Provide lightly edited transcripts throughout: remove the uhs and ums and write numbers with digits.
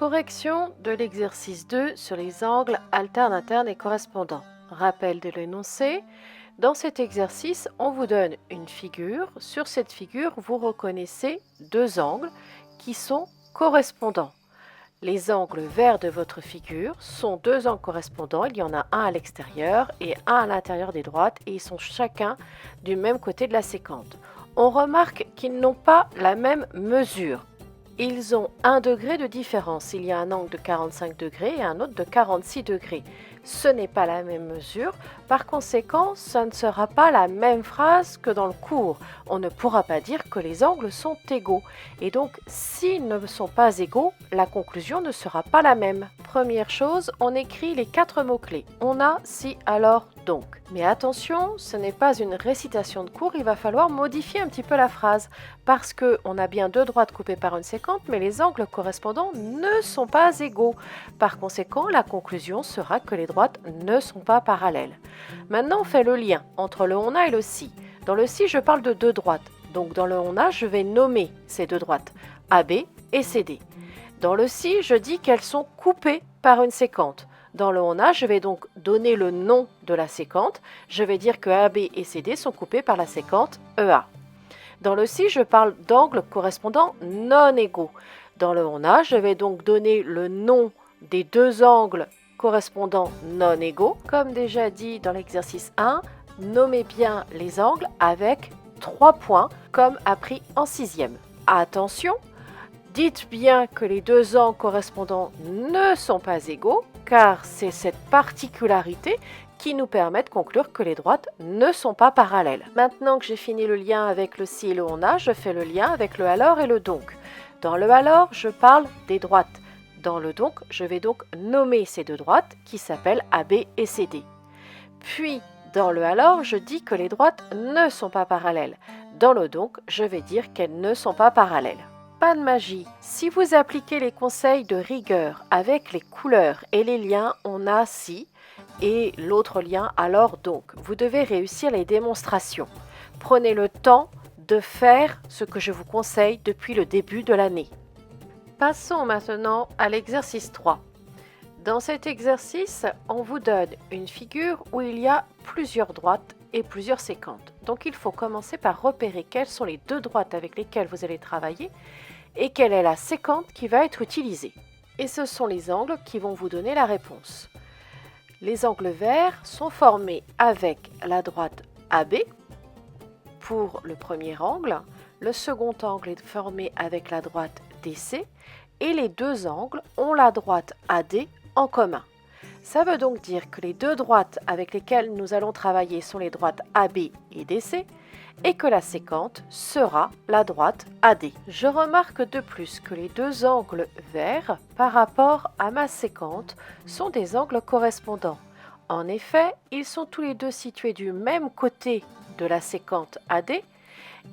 Correction de l'exercice 2 sur les angles alternes, internes et correspondants. Rappel de l'énoncé. Dans cet exercice, on vous donne une figure. Sur cette figure, vous reconnaissez deux angles qui sont correspondants. Les angles verts de votre figure sont deux angles correspondants. Il y en a un à l'extérieur et un à l'intérieur des droites et ils sont chacun du même côté de la séquente. On remarque qu'ils n'ont pas la même mesure. Ils ont 1 degré de différence. Il y a un angle de 45 degrés et un autre de 46 degrés. Ce n'est pas la même mesure. Par conséquent, ça ne sera pas la même phrase que dans le cours. On ne pourra pas dire que les angles sont égaux. Et donc, s'ils ne sont pas égaux, la conclusion ne sera pas la même. Première chose, on écrit les 4 mots-clés. On a, si, alors, donc. Mais attention, ce n'est pas une récitation de cours, il va falloir modifier un petit peu la phrase. Parce qu'on a bien deux droites coupées par une séquente, mais les angles correspondants ne sont pas égaux. Par conséquent, la conclusion sera que les droites ne sont pas parallèles. Maintenant, on fait le lien entre le on a et le si. Dans le si, je parle de deux droites. Donc dans le on a, je vais nommer ces deux droites, AB et CD. Dans le si, je dis qu'elles sont coupées par une séquente. Dans le on a, je vais donc donner le nom de la séquente. Je vais dire que AB et CD sont coupés par la séquente EA. Dans le si, je parle d'angles correspondants non égaux. Dans le on a, je vais donc donner le nom des deux angles correspondants non égaux. Comme déjà dit dans l'exercice 1, nommez bien les angles avec 3 points, comme appris en 6e. Attention, dites bien que les deux angles correspondants ne sont pas égaux, car c'est cette particularité qui nous permet de conclure que les droites ne sont pas parallèles. Maintenant que j'ai fini le lien avec le si et le on a, je fais le lien avec le alors et le donc. Dans le alors, je parle des droites. Dans le donc, je vais donc nommer ces deux droites qui s'appellent AB et CD. Puis, dans le alors, je dis que les droites ne sont pas parallèles. Dans le donc, je vais dire qu'elles ne sont pas parallèles. Pas de magie. Si vous appliquez les conseils de rigueur avec les couleurs et les liens, on a si et l'autre lien alors donc. Vous devez réussir les démonstrations. Prenez le temps de faire ce que je vous conseille depuis le début de l'année. Passons maintenant à l'exercice 3. Dans cet exercice, on vous donne une figure où il y a plusieurs droites et plusieurs séquentes. Donc il faut commencer par repérer quelles sont les deux droites avec lesquelles vous allez travailler et quelle est la séquente qui va être utilisée. Et ce sont les angles qui vont vous donner la réponse. Les angles verts sont formés avec la droite AB pour le premier angle, le second angle est formé avec la droite DC et les deux angles ont la droite AD en commun. Ça veut donc dire que les deux droites avec lesquelles nous allons travailler sont les droites AB et DC et que la séquente sera la droite AD. Je remarque de plus que les deux angles verts par rapport à ma séquente sont des angles correspondants. En effet, ils sont tous les deux situés du même côté de la séquente AD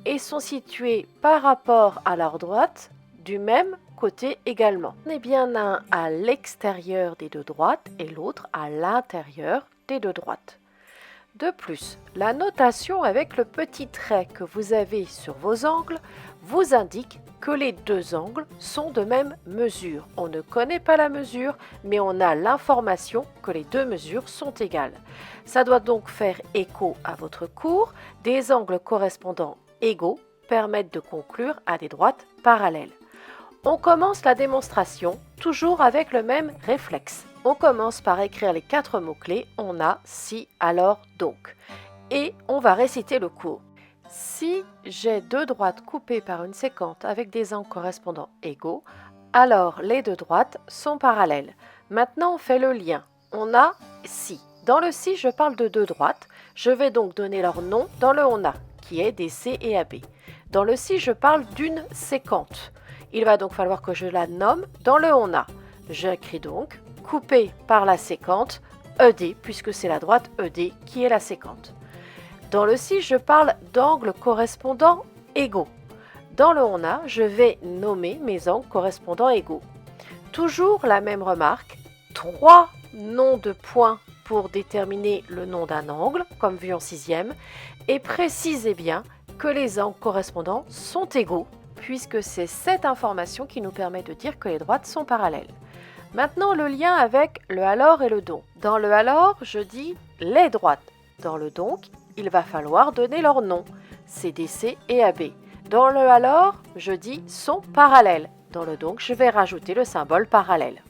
et sont situés par rapport à leur droite du même côté également. On est bien l'un à l'extérieur des deux droites et l'autre à l'intérieur des deux droites. De plus, la notation avec le petit trait que vous avez sur vos angles vous indique que les deux angles sont de même mesure. On ne connaît pas la mesure, mais on a l'information que les deux mesures sont égales. Ça doit donc faire écho à votre cours. Des angles correspondants égaux permettent de conclure à des droites parallèles. On commence la démonstration toujours avec le même réflexe. On commence par écrire les 4 mots-clés on a, si, alors, donc. Et on va réciter le cours. Si j'ai deux droites coupées par une séquente avec des angles correspondants égaux, alors les deux droites sont parallèles. Maintenant, on fait le lien. On a si. Dans le si, je parle de deux droites. Je vais donc donner leur nom dans le on a, qui est DC et AB. Dans le si, je parle d'une séquente. Il va donc falloir que je la nomme dans le on a. J'écris donc coupé par la séquente ED, puisque c'est la droite ED qui est la séquente. Dans le si, je parle d'angles correspondants égaux. Dans le on a, je vais nommer mes angles correspondants égaux. Toujours la même remarque, 3 noms de points pour déterminer le nom d'un angle, comme vu en 6e, et précisez bien que les angles correspondants sont égaux puisque c'est cette information qui nous permet de dire que les droites sont parallèles. Maintenant, le lien avec le alors et le donc. Dans le alors, je dis les droites. Dans le donc, il va falloir donner leur nom, CDC et AB. Dans le alors, je dis sont parallèles. Dans le donc, je vais rajouter le symbole parallèle.